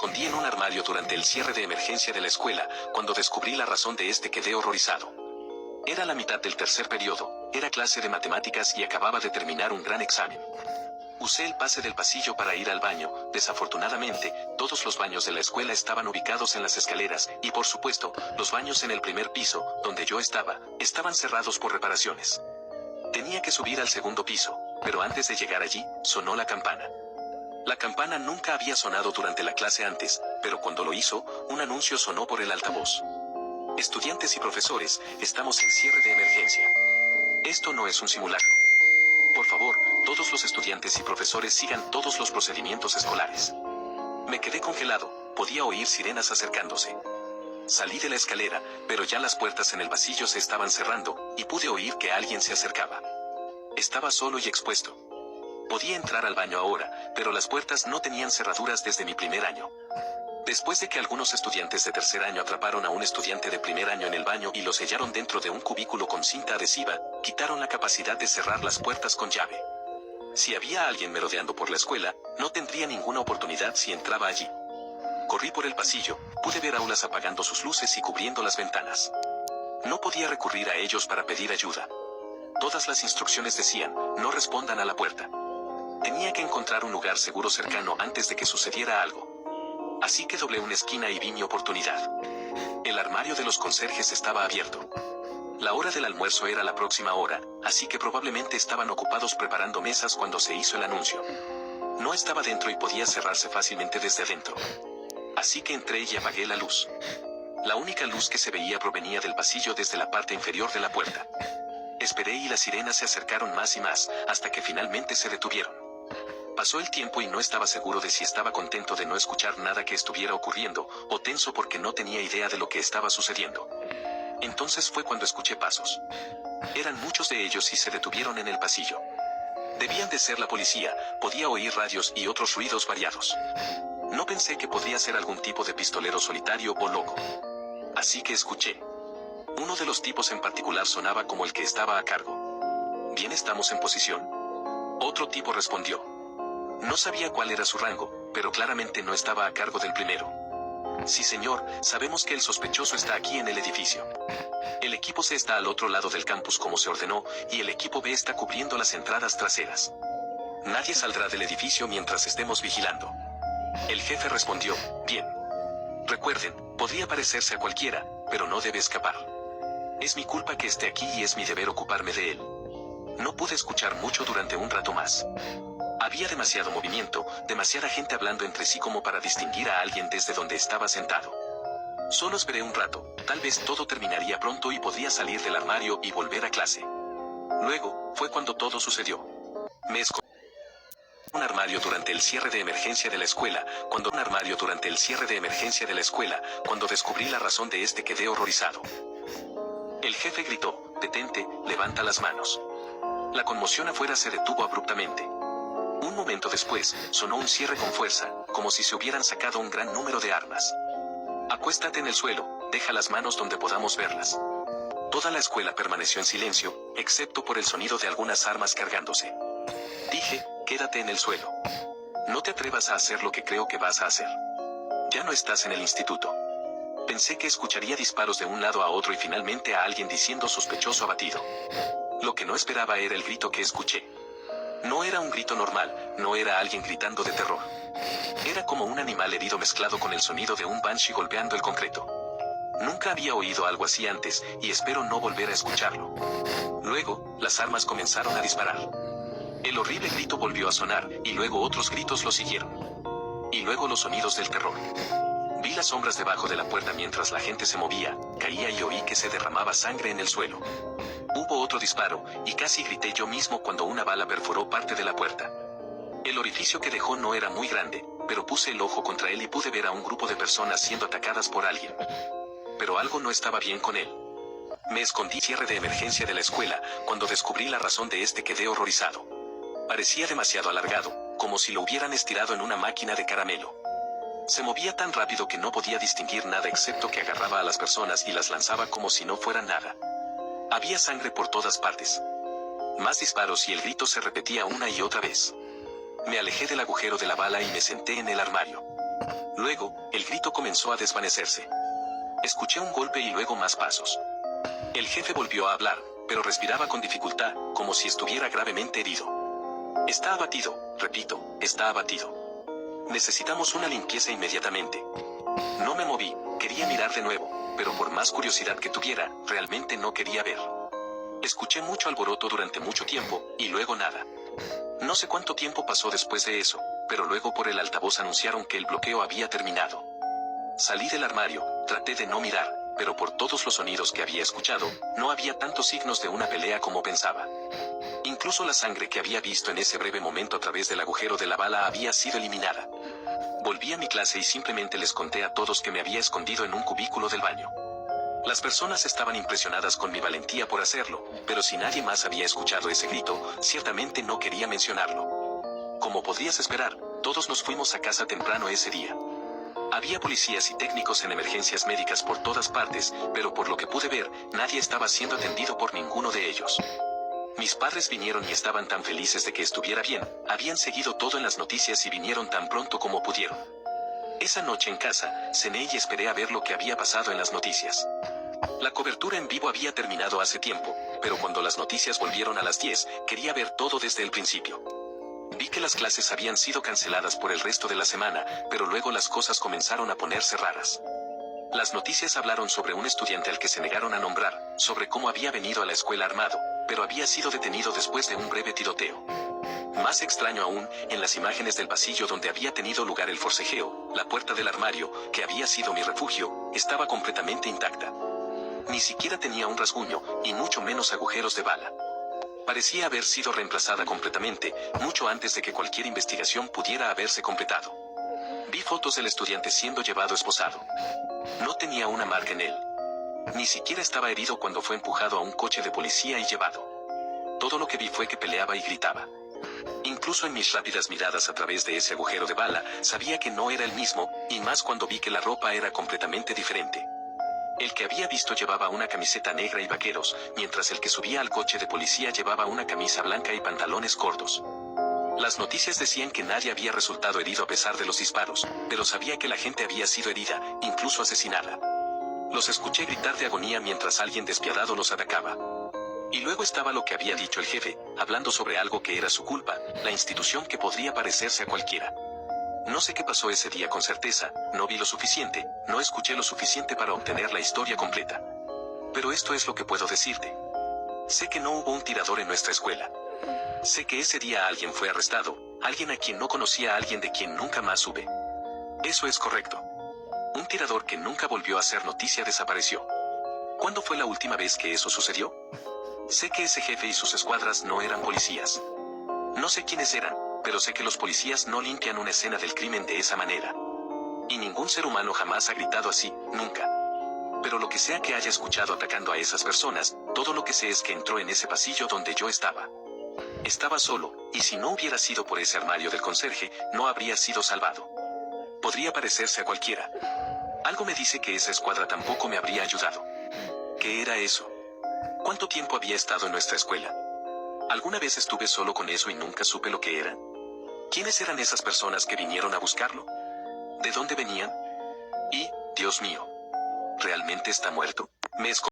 escondí en un armario durante el cierre de emergencia de la escuela. Cuando descubrí la razón de este quedé horrorizado. Era la mitad del tercer periodo, era clase de matemáticas y acababa de terminar un gran examen. Usé el pase del pasillo para ir al baño. Desafortunadamente, todos los baños de la escuela estaban ubicados en las escaleras, y por supuesto, los baños en el primer piso, donde yo estaba, estaban cerrados por reparaciones. Tenía que subir al segundo piso, pero antes de llegar allí, sonó la campana. La campana nunca había sonado durante la clase antes, pero cuando lo hizo, un anuncio sonó por el altavoz. Estudiantes y profesores, estamos en cierre de emergencia. Esto no es un simulacro. Por favor, todos los estudiantes y profesores sigan todos los procedimientos escolares. Me quedé congelado, podía oír sirenas acercándose. Salí de la escalera, pero ya las puertas en el pasillo se estaban cerrando, y pude oír que alguien se acercaba. Estaba solo y expuesto. Podía entrar al baño ahora, pero las puertas no tenían cerraduras desde mi primer año. Después de que algunos estudiantes de tercer año atraparon a un estudiante de primer año en el baño y lo sellaron dentro de un cubículo con cinta adhesiva, quitaron la capacidad de cerrar las puertas con llave. Si había alguien merodeando por la escuela, no tendría ninguna oportunidad si entraba allí. Corrí por el pasillo, pude ver aulas apagando sus luces y cubriendo las ventanas. No podía recurrir a ellos para pedir ayuda. Todas las instrucciones decían, no respondan a la puerta. Tenía que encontrar un lugar seguro cercano antes de que sucediera algo. Así que doblé una esquina y vi mi oportunidad. El armario de los conserjes estaba abierto. La hora del almuerzo era la próxima hora, así que probablemente estaban ocupados preparando mesas cuando se hizo el anuncio. No estaba dentro y podía cerrarse fácilmente desde adentro. Así que entré y apagué la luz. La única luz que se veía provenía del pasillo desde la parte inferior de la puerta. Esperé y las sirenas se acercaron más y más, hasta que finalmente se detuvieron. Pasó el tiempo y no estaba seguro de si estaba contento de no escuchar nada que estuviera ocurriendo, o tenso porque no tenía idea de lo que estaba sucediendo. Entonces fue cuando escuché pasos. Eran muchos de ellos y se detuvieron en el pasillo. Debían de ser la policía, podía oír radios y otros ruidos variados. No pensé que podría ser algún tipo de pistolero solitario o loco. Así que escuché. Uno de los tipos en particular sonaba como el que estaba a cargo. Bien, estamos en posición. Otro tipo respondió. No sabía cuál era su rango, pero claramente no estaba a cargo del primero. Sí, señor, sabemos que el sospechoso está aquí en el edificio. El equipo C está al otro lado del campus como se ordenó, y el equipo B está cubriendo las entradas traseras. Nadie saldrá del edificio mientras estemos vigilando. El jefe respondió, bien. Recuerden, podría parecerse a cualquiera, pero no debe escapar. Es mi culpa que esté aquí y es mi deber ocuparme de él. No pude escuchar mucho durante un rato más. Había demasiado movimiento, demasiada gente hablando entre sí como para distinguir a alguien desde donde estaba sentado. Solo esperé un rato, tal vez todo terminaría pronto y podría salir del armario y volver a clase. Luego, fue cuando todo sucedió. Me escondí en un armario durante el cierre de emergencia de la escuela. Cuando descubrí la razón de este quedé horrorizado. El jefe gritó, detente, levanta las manos. La conmoción afuera se detuvo abruptamente. Un momento después, sonó un cierre con fuerza, como si se hubieran sacado un gran número de armas. Acuéstate en el suelo, deja las manos donde podamos verlas. Toda la escuela permaneció en silencio, excepto por el sonido de algunas armas cargándose. Dije, quédate en el suelo. No te atrevas a hacer lo que creo que vas a hacer. Ya no estás en el instituto. Pensé que escucharía disparos de un lado a otro y finalmente a alguien diciendo sospechoso abatido. Lo que no esperaba era el grito que escuché. No era un grito normal, no era alguien gritando de terror. Era como un animal herido mezclado con el sonido de un banshee golpeando el concreto. Nunca había oído algo así antes, y espero no volver a escucharlo. Luego, las armas comenzaron a disparar. El horrible grito volvió a sonar, y luego otros gritos lo siguieron. Y luego los sonidos del terror. Vi las sombras debajo de la puerta mientras la gente se movía, caía y oí que se derramaba sangre en el suelo. Hubo otro disparo, y casi grité yo mismo cuando una bala perforó parte de la puerta. El orificio que dejó no era muy grande, pero puse el ojo contra él y pude ver a un grupo de personas siendo atacadas por alguien. Pero algo no estaba bien con él. Me escondí en el cierre de emergencia de la escuela. Cuando descubrí la razón de este quedé horrorizado. Parecía demasiado alargado, como si lo hubieran estirado en una máquina de caramelo. Se movía tan rápido que no podía distinguir nada excepto que agarraba a las personas y las lanzaba como si no fueran nada. Había sangre por todas partes. Más disparos y el grito se repetía una y otra vez. Me alejé del agujero de la bala y me senté en el armario. Luego, el grito comenzó a desvanecerse. Escuché un golpe y luego más pasos. El jefe volvió a hablar, pero respiraba con dificultad, como si estuviera gravemente herido. Está abatido, repito, está abatido. Necesitamos una limpieza inmediatamente. No me moví, quería mirar de nuevo, pero por más curiosidad que tuviera, realmente no quería ver. Escuché mucho alboroto durante mucho tiempo, y luego nada. No sé cuánto tiempo pasó después de eso, pero luego por el altavoz anunciaron que el bloqueo había terminado. Salí del armario, traté de no mirar, pero por todos los sonidos que había escuchado, no había tantos signos de una pelea como pensaba. Incluso la sangre que había visto en ese breve momento a través del agujero de la bala había sido eliminada. Volví a mi clase y simplemente les conté a todos que me había escondido en un cubículo del baño. Las personas estaban impresionadas con mi valentía por hacerlo, pero si nadie más había escuchado ese grito, ciertamente no quería mencionarlo. Como podrías esperar, todos nos fuimos a casa temprano ese día. Había policías y técnicos en emergencias médicas por todas partes, pero por lo que pude ver, nadie estaba siendo atendido por ninguno de ellos. Mis padres vinieron y estaban tan felices de que estuviera bien, habían seguido todo en las noticias y vinieron tan pronto como pudieron. Esa noche en casa, cené y esperé a ver lo que había pasado en las noticias. La cobertura en vivo había terminado hace tiempo, pero cuando las noticias volvieron a las 10, quería ver todo desde el principio. Vi que las clases habían sido canceladas por el resto de la semana, pero luego las cosas comenzaron a ponerse raras. Las noticias hablaron sobre un estudiante al que se negaron a nombrar, sobre cómo había venido a la escuela armado, pero había sido detenido después de un breve tiroteo. Más extraño aún, en las imágenes del pasillo donde había tenido lugar el forcejeo, la puerta del armario, que había sido mi refugio, estaba completamente intacta. Ni siquiera tenía un rasguño, y mucho menos agujeros de bala. Parecía haber sido reemplazada completamente, mucho antes de que cualquier investigación pudiera haberse completado. Vi fotos del estudiante siendo llevado esposado. No tenía una marca en él. Ni siquiera estaba herido cuando fue empujado a un coche de policía y llevado. Todo lo que vi fue que peleaba y gritaba. Incluso en mis rápidas miradas a través de ese agujero de bala, sabía que no era el mismo, y más cuando vi que la ropa era completamente diferente. El que había visto llevaba una camiseta negra y vaqueros, mientras el que subía al coche de policía llevaba una camisa blanca y pantalones cortos. Las noticias decían que nadie había resultado herido a pesar de los disparos, pero sabía que la gente había sido herida, incluso asesinada. Los escuché gritar de agonía mientras alguien despiadado los atacaba. Y luego estaba lo que había dicho el jefe, hablando sobre algo que era su culpa, la institución que podría parecerse a cualquiera. No sé qué pasó ese día con certeza, no vi lo suficiente, no escuché lo suficiente para obtener la historia completa. Pero esto es lo que puedo decirte. Sé que no hubo un tirador en nuestra escuela. Sé que ese día alguien fue arrestado, alguien a quien no conocía, a alguien de quien nunca más supe. Eso es correcto. Un tirador que nunca volvió a ser noticia desapareció. ¿Cuándo fue la última vez que eso sucedió? Sé que ese jefe y sus escuadras no eran policías. No sé quiénes eran, pero sé que los policías no limpian una escena del crimen de esa manera. Y ningún ser humano jamás ha gritado así, nunca. Pero lo que sea que haya escuchado atacando a esas personas, todo lo que sé es que entró en ese pasillo donde yo estaba. Estaba solo, y si no hubiera sido por ese armario del conserje, no habría sido salvado. Podría parecerse a cualquiera. Algo me dice que esa escuadra tampoco me habría ayudado. ¿Qué era eso? ¿Cuánto tiempo había estado en nuestra escuela? ¿Alguna vez estuve solo con eso y nunca supe lo que era? ¿Quiénes eran esas personas que vinieron a buscarlo? ¿De dónde venían? Y, Dios mío, ¿realmente está muerto? Me escondí